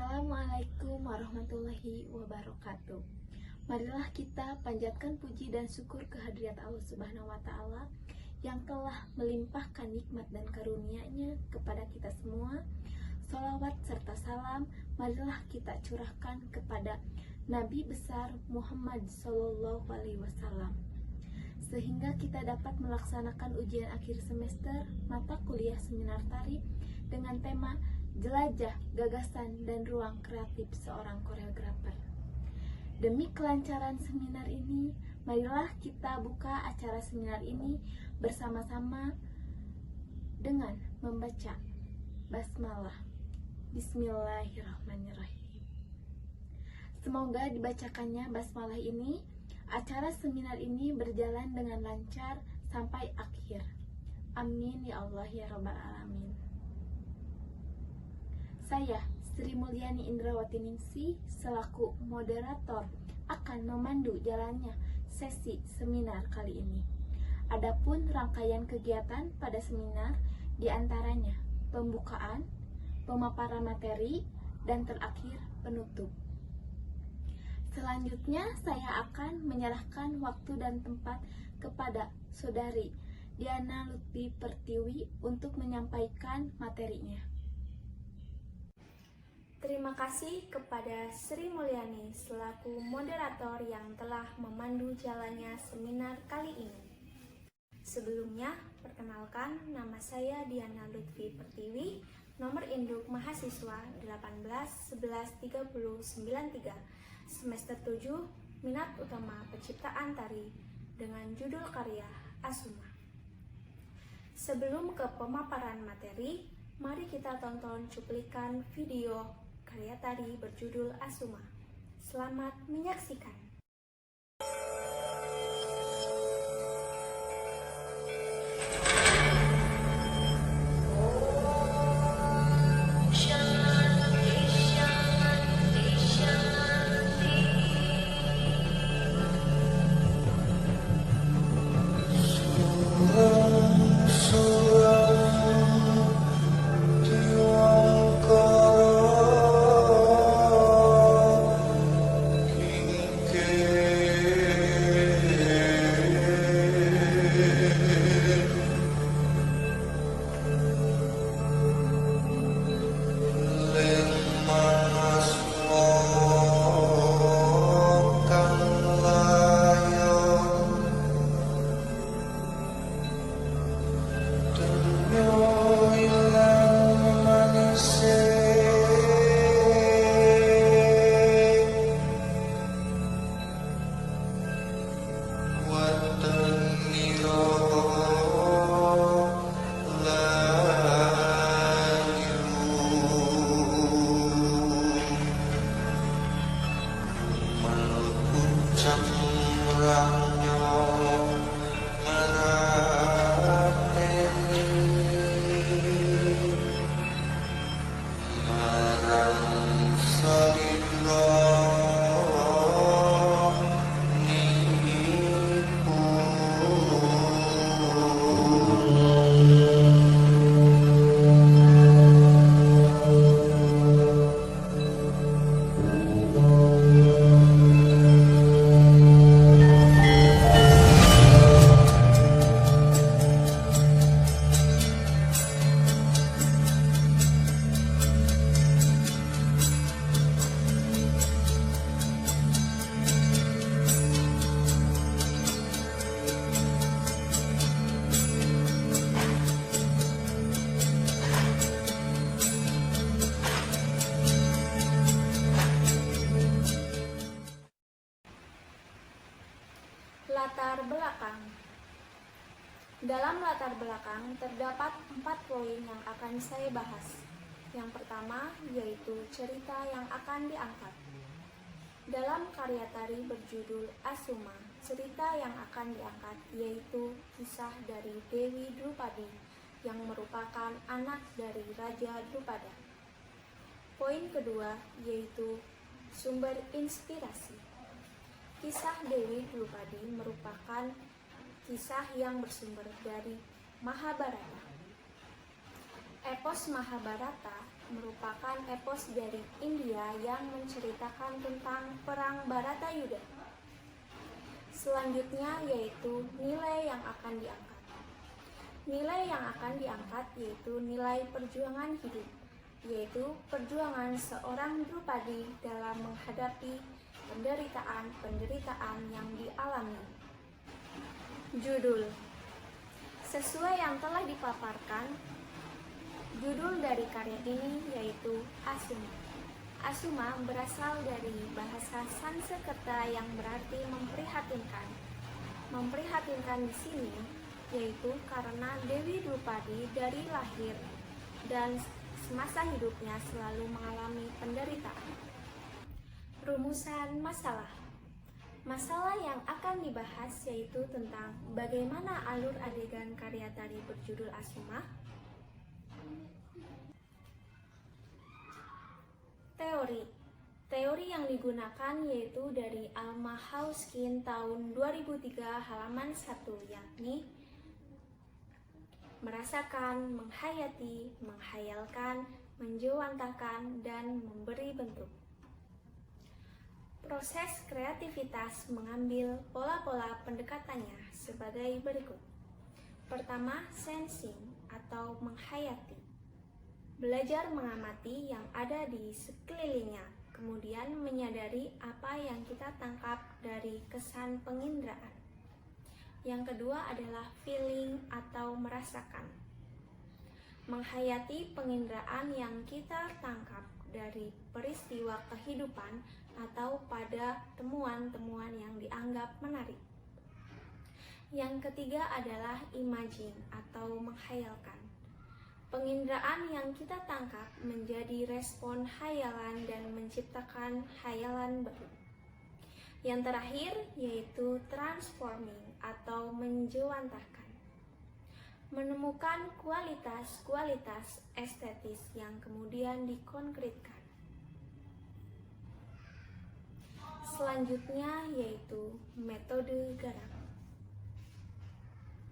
Assalamualaikum warahmatullahi wabarakatuh. Marilah kita panjatkan puji dan syukur kehadirat Allah Subhanahu wa Ta'ala yang telah melimpahkan nikmat dan karunia-Nya kepada kita semua. Sholawat serta salam marilah kita curahkan kepada Nabi besar Muhammad SAW, sehingga kita dapat melaksanakan ujian akhir semester mata kuliah seminar tari dengan tema Jelajah Gagasan dan Ruang Kreatif Seorang Koreografer. Demi kelancaran seminar ini, marilah kita buka acara seminar ini bersama-sama dengan membaca basmalah. Bismillahirrahmanirrahim. Semoga dibacakannya basmalah ini, acara seminar ini berjalan dengan lancar sampai akhir. Amin ya Allah ya Rabbal Alamin. Saya, Sri Mulyani Indrawati Ningsih, selaku moderator akan memandu jalannya sesi seminar kali ini. Adapun rangkaian kegiatan pada seminar diantaranya pembukaan, pemaparan materi, dan terakhir penutup. Selanjutnya saya akan menyerahkan waktu dan tempat kepada Saudari Diana Lutfi Pertiwi untuk menyampaikan materinya. Terima kasih kepada Sri Mulyani selaku moderator yang telah memandu jalannya seminar kali ini. Sebelumnya, perkenalkan, nama saya Diana Lutfi Pertiwi, nomor induk mahasiswa 18113093, semester 7, minat utama penciptaan tari, dengan judul karya Asuma. Sebelum ke pemaparan materi, mari kita tonton cuplikan video karya tari berjudul Asuma. Selamat menyaksikan. Latar belakang. Dalam latar belakang terdapat 4 poin yang akan saya bahas. Yang pertama yaitu cerita yang akan diangkat. Dalam karya tari berjudul Asuma, cerita yang akan diangkat yaitu kisah dari Dewi Drupadi yang merupakan anak dari Raja Drupada. Poin kedua yaitu sumber inspirasi. Kisah Dewi Drupadi merupakan kisah yang bersumber dari Mahabharata. Epos Mahabharata merupakan epos dari India yang menceritakan tentang perang Bharatayuddha. Selanjutnya yaitu nilai yang akan diangkat. Nilai yang akan diangkat yaitu nilai perjuangan hidup, yaitu perjuangan seorang Drupadi dalam menghadapi penderitaan yang dialami. Judul. Sesuai yang telah dipaparkan, judul dari karya ini yaitu Asuma. Asuma berasal dari bahasa Sanskerta yang berarti memprihatinkan. Memprihatinkan di sini yaitu karena Dewi Drupadi dari lahir dan semasa hidupnya selalu mengalami penderitaan. Rumusan masalah. Masalah yang akan dibahas yaitu tentang bagaimana alur adegan karya tari berjudul Asuma. Teori. Teori yang digunakan yaitu dari Alma Hauskin tahun 2003 halaman 1, yakni merasakan, menghayati, menghayalkan, menjewantahkan, dan memberi bentuk. Proses kreativitas mengambil pola-pola pendekatannya sebagai berikut. Pertama, sensing atau menghayati. Belajar mengamati yang ada di sekelilingnya, kemudian menyadari apa yang kita tangkap dari kesan penginderaan. Yang kedua adalah feeling atau merasakan. Menghayati penginderaan yang kita tangkap dari peristiwa kehidupan atau pada temuan-temuan yang dianggap menarik. Yang ketiga adalah imagine atau menghayalkan. Penginderaan yang kita tangkap menjadi respon hayalan dan menciptakan hayalan baru. Yang terakhir yaitu transforming atau menjewantahkan. Menemukan kualitas-kualitas estetis yang kemudian dikonkretkan. Selanjutnya yaitu metode garam.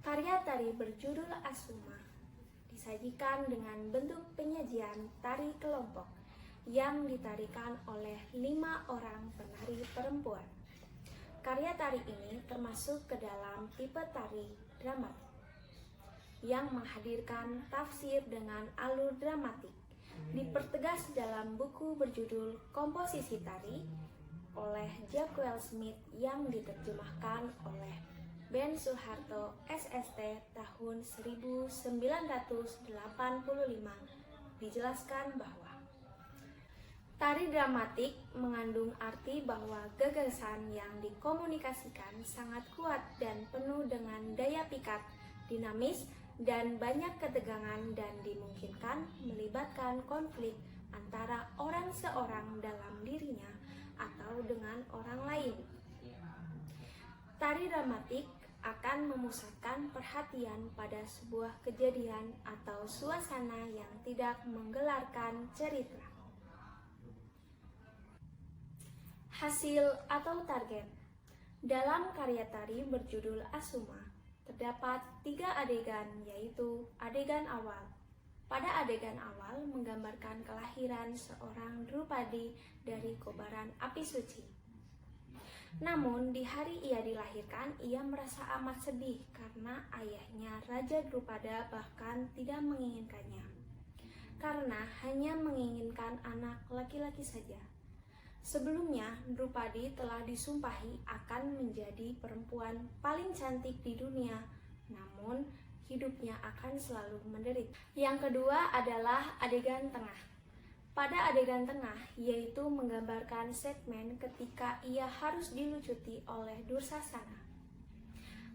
Karya tari berjudul Asuma disajikan dengan bentuk penyajian tari kelompok yang ditarikan oleh 5 orang penari perempuan. Karya tari ini termasuk ke dalam tipe tari dramatik yang menghadirkan tafsir dengan alur dramatik. Dipertegas dalam buku berjudul Komposisi Tari oleh Jacquel Smith yang diterjemahkan oleh Ben Soeharto SST tahun 1985. Dijelaskan bahwa tari dramatik mengandung arti bahwa gagasan yang dikomunikasikan sangat kuat dan penuh dengan daya pikat, dinamis, dan banyak ketegangan, dan dimungkinkan melibatkan konflik antara orang seorang dalam dirinya atau dengan orang lain. Tari dramatik akan memusatkan perhatian pada sebuah kejadian atau suasana yang tidak menggelarkan cerita. Hasil atau target. Dalam karya tari berjudul Asuma, terdapat 3 adegan, yaitu adegan awal. Pada adegan awal menggambarkan kelahiran seorang Drupadi dari kobaran api suci. Namun di hari ia dilahirkan, ia merasa amat sedih karena ayahnya Raja Drupada bahkan tidak menginginkannya, karena hanya menginginkan anak laki-laki saja. Sebelumnya, Drupadi telah disumpahi akan menjadi perempuan paling cantik di dunia, namun hidupnya akan selalu menderita. Yang kedua adalah adegan tengah. Pada adegan tengah, yaitu menggambarkan segmen ketika ia harus dilucuti oleh Dursasana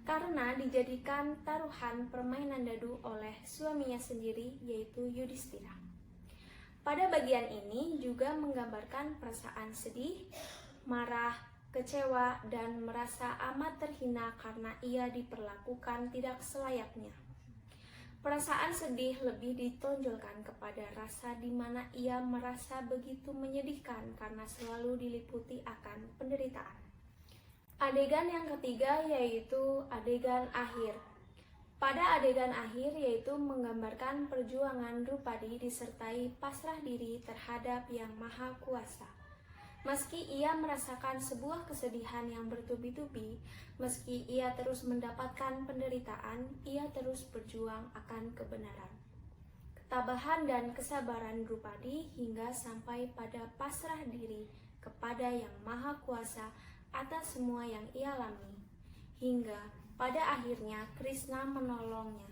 karena dijadikan taruhan permainan dadu oleh suaminya sendiri, yaitu Yudhistira. Pada bagian ini juga menggambarkan perasaan sedih, marah, kecewa, dan merasa amat terhina karena ia diperlakukan tidak selayaknya. Perasaan sedih lebih ditonjolkan kepada rasa di mana ia merasa begitu menyedihkan karena selalu diliputi akan penderitaan. Adegan yang ketiga yaitu adegan akhir. Pada adegan akhir, yaitu menggambarkan perjuangan Drupadi disertai pasrah diri terhadap Yang Maha Kuasa. Meski ia merasakan sebuah kesedihan yang bertubi-tubi, meski ia terus mendapatkan penderitaan, ia terus berjuang akan kebenaran. Ketabahan dan kesabaran Drupadi hingga sampai pada pasrah diri kepada Yang Maha Kuasa atas semua yang ia alami, hingga pada akhirnya Krishna menolongnya,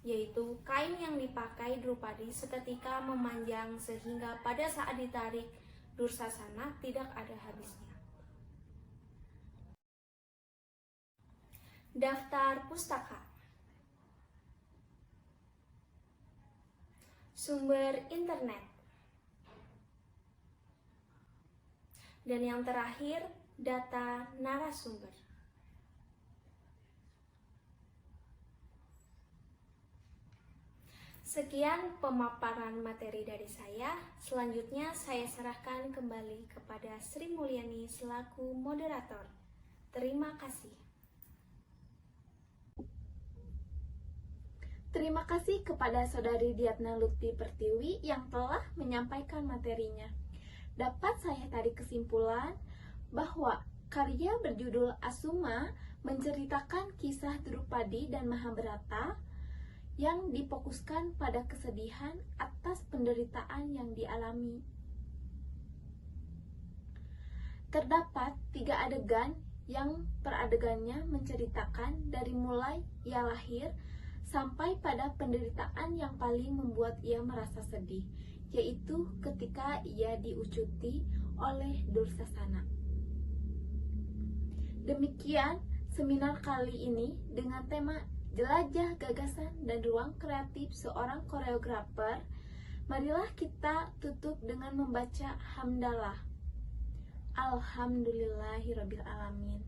yaitu kain yang dipakai Drupadi seketika memanjang sehingga pada saat ditarik Dursasana tidak ada habisnya. Daftar pustaka. Sumber internet. Dan yang terakhir, data narasumber. Sekian pemaparan materi dari saya. Selanjutnya saya serahkan kembali kepada Sri Mulyani selaku moderator. Terima kasih. Terima kasih kepada Saudari Diatna Lutfi Pertiwi yang telah menyampaikan materinya. Dapat saya tarik kesimpulan bahwa karya berjudul Asuma menceritakan kisah Drupadi dan Mahabharata yang difokuskan pada kesedihan atas penderitaan yang dialami. Terdapat 3 adegan yang per adegannya menceritakan dari mulai ia lahir sampai pada penderitaan yang paling membuat ia merasa sedih, yaitu ketika ia diucuti oleh Dursasana. Demikian seminar kali ini dengan tema Jelajah Gagasan dan Ruang Kreatif Seorang Koreografer. Marilah kita tutup dengan membaca hamdalah. Alhamdulillahirabbil alamin.